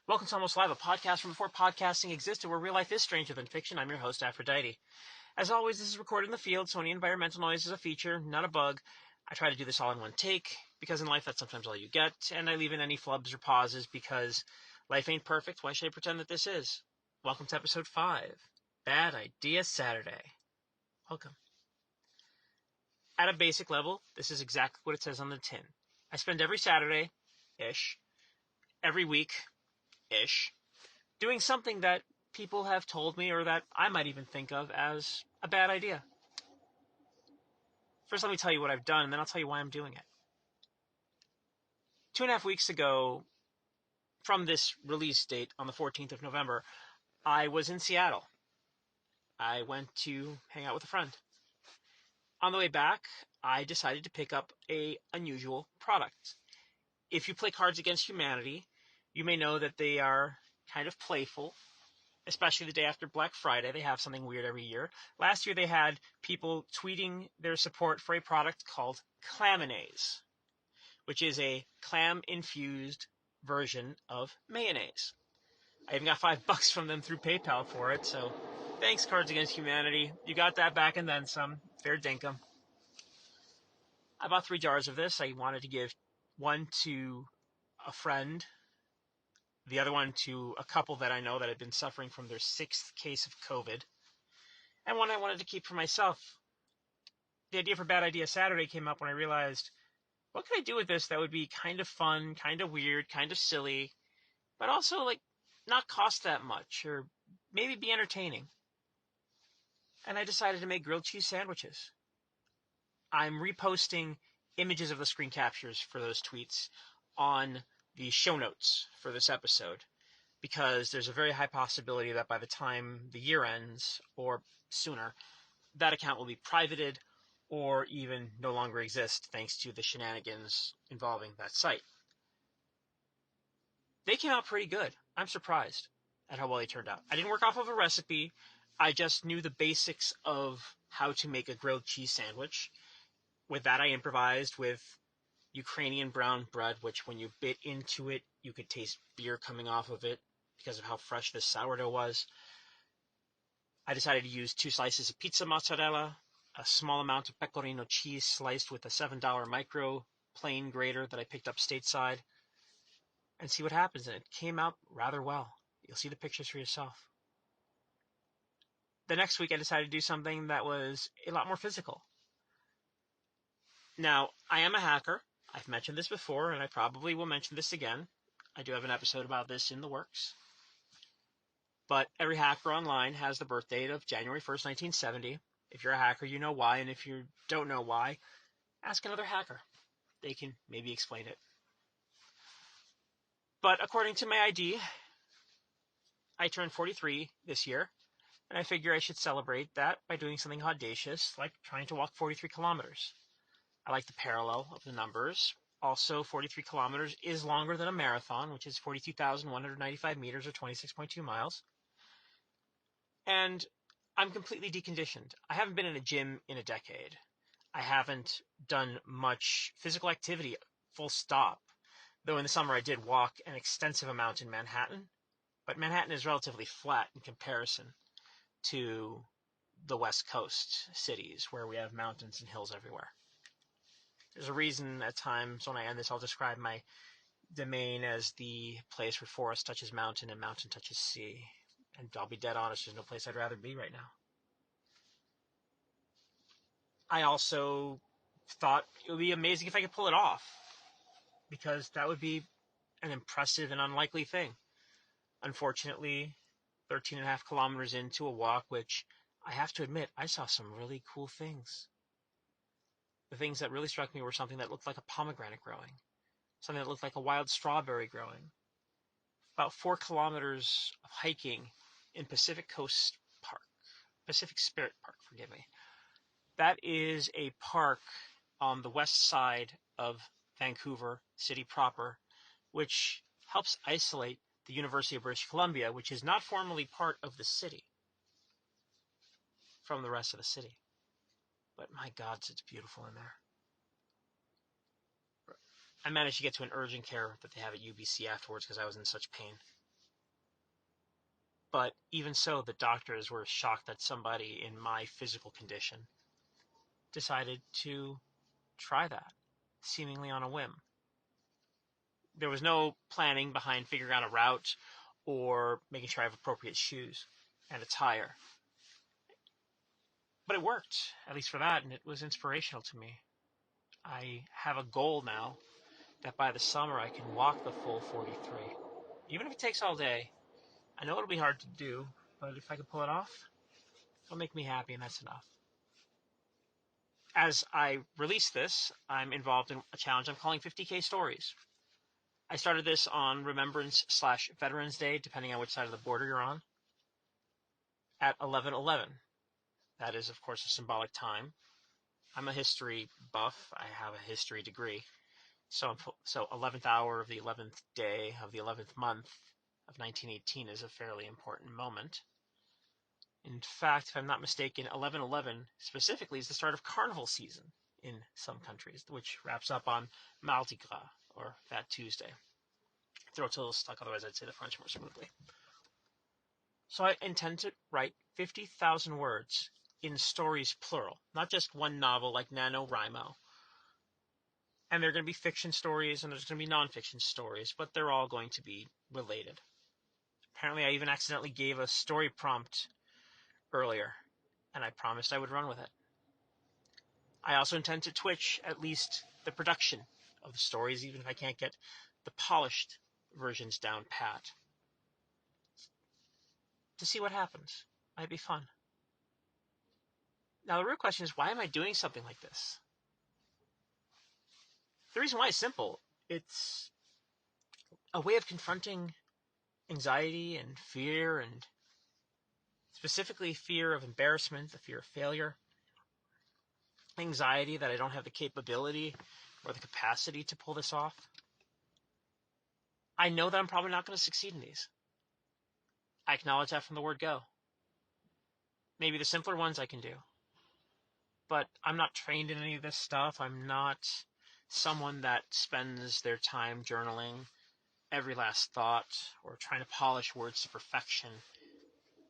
Welcome to AlmostLive, a podcast from before podcasting existed where real life is stranger than fiction. I'm your host, Aphrodite. As always, this is recorded in the field, so any environmental noise is a feature, not a bug. I try to do this all in one take, because in life that's sometimes all you get, and I leave in any flubs or pauses because life ain't perfect. Why should I pretend that this is? Welcome to episode 5, Bad Idea Saturday. Welcome. At a basic level, this is exactly what it says on the tin. I spend every Saturday-ish, every week-ish, doing something that people have told me or that I might even think of as a bad idea. First, let me tell you what I've done, and then I'll tell you why I'm doing it. 2.5 weeks ago, from this release date on the 14th of November, I was in Seattle. I went to hang out with a friend. On the way back, I decided to pick up an unusual product. If you play Cards Against Humanity, you may know that they are kind of playful, especially the day after Black Friday. They have something weird every year. Last year they had people tweeting their support for a product called Clam-o-naise, which is a clam-infused version of mayonnaise. I even got $5 from them through PayPal for it, so thanks, Cards Against Humanity. You got that back and then some. Fair dinkum. I bought 3 jars of this. I wanted to give one to a friend, the other one to a couple that I know that had been suffering from their 6th case of COVID, and one I wanted to keep for myself. The idea for Bad Idea Saturday came up when I realized, what could I do with this that would be kind of fun, kind of weird, kind of silly, but also not cost that much, or maybe be entertaining? And I decided to make grilled cheese sandwiches. I'm reposting images of the screen captures for those tweets on the show notes for this episode, because there's a very high possibility that by the time the year ends, or sooner, that account will be privated or even no longer exist thanks to the shenanigans involving that site. They came out pretty good. I'm surprised at how well they turned out. I didn't work off of a recipe. I just knew the basics of how to make a grilled cheese sandwich. With that, I improvised with Ukrainian brown bread, which when you bit into it, you could taste beer coming off of it because of how fresh this sourdough was. I decided to use 2 slices of pizza mozzarella, a small amount of pecorino cheese sliced with a $7 micro plane grater that I picked up stateside, and see what happens. And it came out rather well. You'll see the pictures for yourself. The next week, I decided to do something that was a lot more physical. Now, I am a hacker. I've mentioned this before, and I probably will mention this again. I do have an episode about this in the works. But every hacker online has the birth date of January 1st, 1970. If you're a hacker, you know why, and if you don't know why, ask another hacker. They can maybe explain it. But according to my ID, I turned 43 this year, and I figure I should celebrate that by doing something audacious, like trying to walk 43 kilometers. I like the parallel of the numbers. Also, 43 kilometers is longer than a marathon, which is 42,195 meters or 26.2 miles. And I'm completely deconditioned. I haven't been in a gym in a decade. I haven't done much physical activity, full stop. Though in the summer I did walk an extensive amount in Manhattan. But Manhattan is relatively flat in comparison to the West Coast cities, where we have mountains and hills everywhere. There's a reason at times when I end this, I'll describe my domain as the place where forest touches mountain and mountain touches sea. And I'll be dead honest, there's no place I'd rather be right now. I also thought it would be amazing if I could pull it off, because that would be an impressive and unlikely thing. Unfortunately, 13.5 kilometers into a walk, which I have to admit, I saw some really cool things. The things that really struck me were something that looked like a pomegranate growing, something that looked like a wild strawberry growing. About 4 kilometers of hiking in Pacific Spirit Park, forgive me. That is a park on the west side of Vancouver City proper, which helps isolate the University of British Columbia, which is not formally part of the city, from the rest of the city. But my God, it's beautiful in there. I managed to get to an urgent care that they have at UBC afterwards because I was in such pain. But even so, the doctors were shocked that somebody in my physical condition decided to try that, seemingly on a whim. There was no planning behind figuring out a route or making sure I have appropriate shoes and attire. But it worked, at least for that, and it was inspirational to me. I have a goal now that by the summer I can walk the full 43. Even if it takes all day, I know it'll be hard to do, but if I can pull it off, it'll make me happy, and that's enough. As I release this, I'm involved in a challenge I'm calling 50K Stories. I started this on Remembrance/Veterans Day, depending on which side of the border you're on, at 11/11. That is, of course, a symbolic time. I'm a history buff. I have a history degree. So 11th hour of the 11th day of the 11th month of 1918 is a fairly important moment. In fact, if I'm not mistaken, 11/11 specifically is the start of carnival season in some countries, which wraps up on Mardi Gras, or that Tuesday. Throat's a little stuck, otherwise I'd say the French more smoothly. So I intend to write 50,000 words in stories plural, not just one novel like NaNoWriMo. And they're going to be fiction stories and there's going to be nonfiction stories, but they're all going to be related. Apparently I even accidentally gave a story prompt earlier, and I promised I would run with it. I also intend to Twitch at least the production of the stories, even if I can't get the polished versions down pat, to see what happens. Might be fun. Now the real question is, why am I doing something like this? The reason why is simple. It's a way of confronting anxiety and fear, and specifically fear of embarrassment, the fear of failure, anxiety that I don't have the capability or the capacity to pull this off. I know that I'm probably not going to succeed in these. I acknowledge that from the word go. Maybe the simpler ones I can do. But I'm not trained in any of this stuff. I'm not someone that spends their time journaling every last thought or trying to polish words to perfection.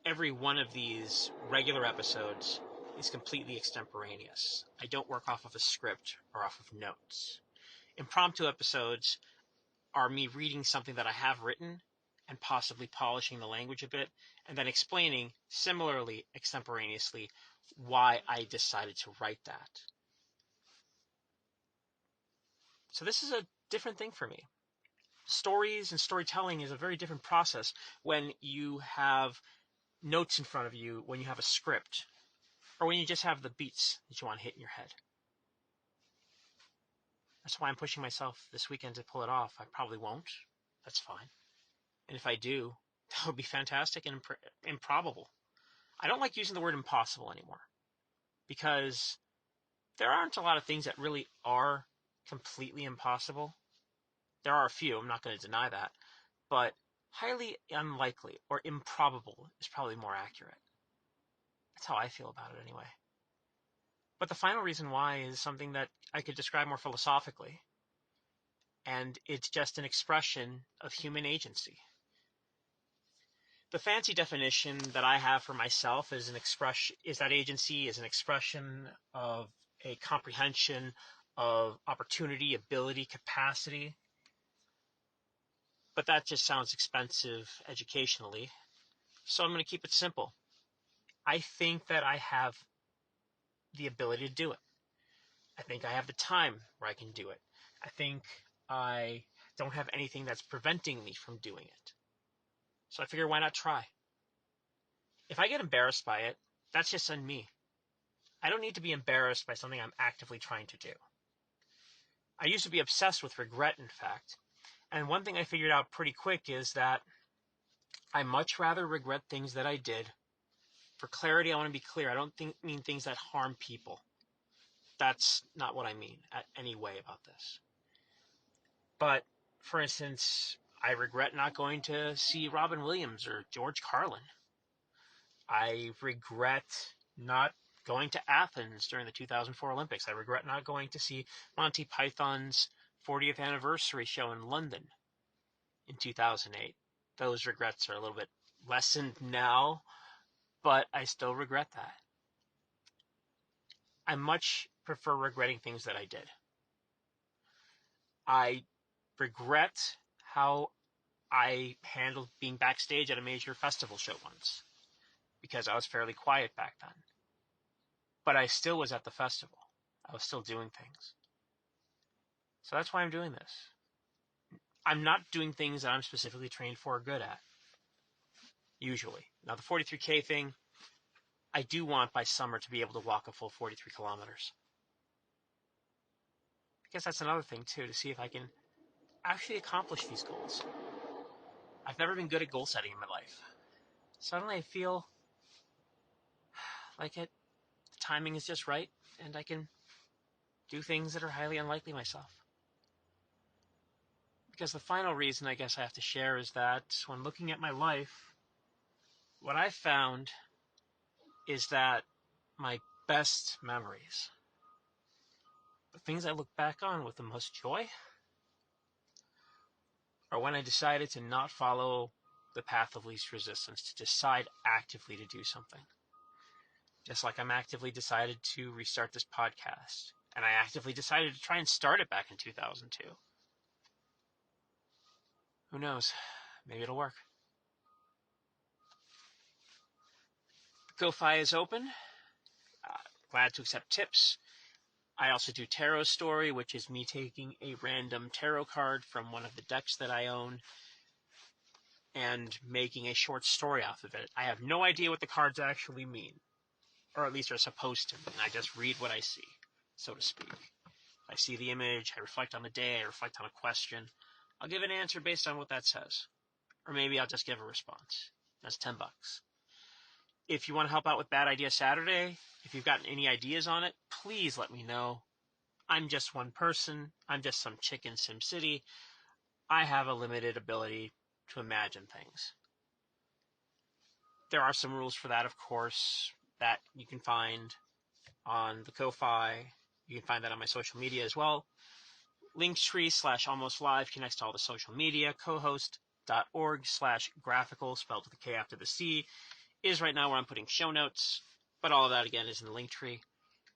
Every one of these regular episodes is completely extemporaneous. I don't work off of a script or off of notes. Impromptu episodes are me reading something that I have written and possibly polishing the language a bit, and then explaining, similarly extemporaneously, why I decided to write that. So this is a different thing for me. Stories and storytelling is a very different process when you have notes in front of you, when you have a script, or when you just have the beats that you want to hit in your head. That's why I'm pushing myself this weekend to pull it off. I probably won't. That's fine. And if I do, that would be fantastic and improbable. I don't like using the word impossible anymore, because there aren't a lot of things that really are completely impossible. There are a few, I'm not going to deny that, but highly unlikely or improbable is probably more accurate. That's how I feel about it anyway. But the final reason why is something that I could describe more philosophically, and it's just an expression of human agency. The fancy definition that I have for myself is that agency is an expression of a comprehension of opportunity, ability, capacity. But that just sounds expensive educationally. So I'm going to keep it simple. I think that I have the ability to do it. I think I have the time where I can do it. I think I don't have anything that's preventing me from doing it. So I figure, why not try? If I get embarrassed by it, that's just on me. I don't need to be embarrassed by something I'm actively trying to do. I used to be obsessed with regret, in fact. And one thing I figured out pretty quick is that I much rather regret things that I did. For clarity, I want to be clear. I don't mean things that harm people. That's not what I mean any way about this. But, for instance, I regret not going to see Robin Williams or George Carlin. I regret not going to Athens during the 2004 Olympics. I regret not going to see Monty Python's 40th anniversary show in London in 2008. Those regrets are a little bit lessened now, but I still regret that. I much prefer regretting things that I did. I regret how I handled being backstage at a major festival show once, because I was fairly quiet back then. But I still was at the festival. I was still doing things. So that's why I'm doing this. I'm not doing things that I'm specifically trained for or good at, usually. Now, the 43K thing, I do want by summer to be able to walk a full 43 kilometers. I guess that's another thing, too, to see if I can actually accomplish these goals. I've never been good at goal setting in my life. Suddenly I feel like the timing is just right, and I can do things that are highly unlikely myself. Because the final reason I guess I have to share is that when looking at my life, what I found is that my best memories, the things I look back on with the most joy, are when I decided to not follow the path of least resistance, to decide actively to do something. Just like I'm actively decided to restart this podcast, and I actively decided to try and start it back in 2002. Who knows? Maybe it'll work. Ko-Fi is open. Glad to accept tips. I also do Tarot Story, which is me taking a random tarot card from one of the decks that I own and making a short story off of it. I have no idea what the cards actually mean, or at least are supposed to mean. I just read what I see, so to speak. I see the image, I reflect on the day, I reflect on a question. I'll give an answer based on what that says. Or maybe I'll just give a response. That's $10. If you want to help out with Bad Idea Saturday, if you've got any ideas on it, please let me know. I'm just one person. I'm just some chick in SimCity. I have a limited ability to imagine things. There are some rules for that, of course, that you can find on the Ko-Fi. You can find that on my social media as well. Linktree/AlmostLive connects to all the social media. cohost.org/graphical, spelled with a K after the C, is right now where I'm putting show notes. But all of that, again, is in the Linktree.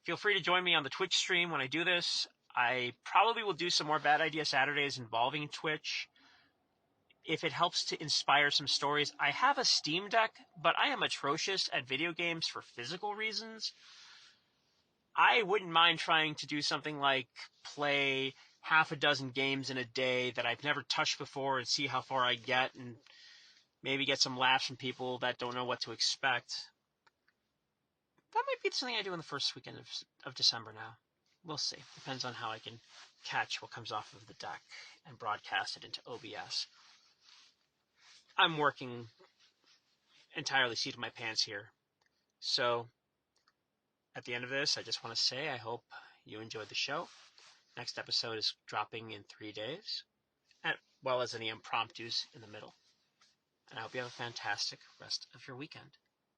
Feel free to join me on the Twitch stream when I do this. I probably will do some more Bad Idea Saturdays involving Twitch. If it helps to inspire some stories, I have a Steam Deck, but I am atrocious at video games for physical reasons. I wouldn't mind trying to do something like play half a dozen games in a day that I've never touched before and see how far I get, and maybe get some laughs from people that don't know what to expect. That might be something I do in the first weekend of December now. We'll see. Depends on how I can catch what comes off of the deck and broadcast it into OBS. I'm working entirely seat of my pants here. So at the end of this, I just want to say I hope you enjoyed the show. Next episode is dropping in 3 days, as well as any impromptus in the middle. And I hope you have a fantastic rest of your weekend.